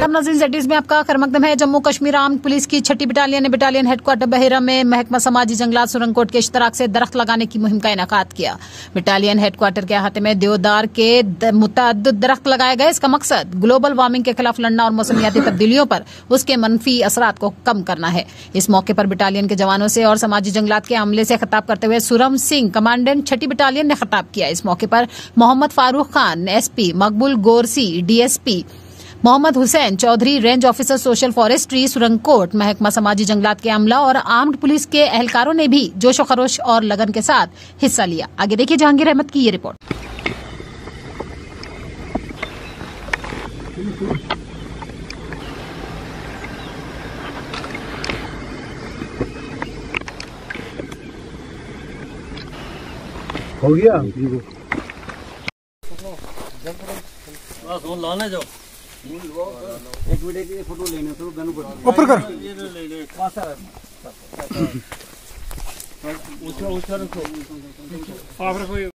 आदाब नाज़रीन, ज़ेड में आपका खैरमकदम है। जम्मू कश्मीर आर्म्ड पुलिस की 6ठी बटालियन ने बटालियन हेडक्वार्टर बहेरा में महकमा समाजी जंगलात सुरंगकोट के इश्तराक से दरख्त लगाने की मुहिम का इनेकाद किया। बटालियन हेडक्वार्टर के अहाते में देवदार के मुतअद्दिद दरख्त लगाए गए। इसका मकसद ग्लोबल वार्मिंग के खिलाफ लड़ना और मौसमियाती तब्दीलियों पर उसके मनफी असरात को कम करना है। इस मौके पर बटालियन के जवानों से और समाजी जंगलात के अमले से खिताब करते हुए सुरम सिंह कमांडेंट 6ठी बटालियन ने खिताब किया। इस मौके पर Mohammad Farooq Khan SP, Maqbool Gorsi DSP, Mohammad Hussain Chaudhary range officer social forestry Surankote, महकमा समाजी जंगलात के अमला और आर्म्ड पुलिस के एहलकारों ने भी जोशो खरोश और लगन के साथ हिस्सा लिया। आगे देखिए जहांगीर अहमद की ये रिपोर्ट। हो गया लाने जाओ। एक वीडियो की फोटो लेने तो गन ऊपर कर ऊंचा रखो। आप रखो।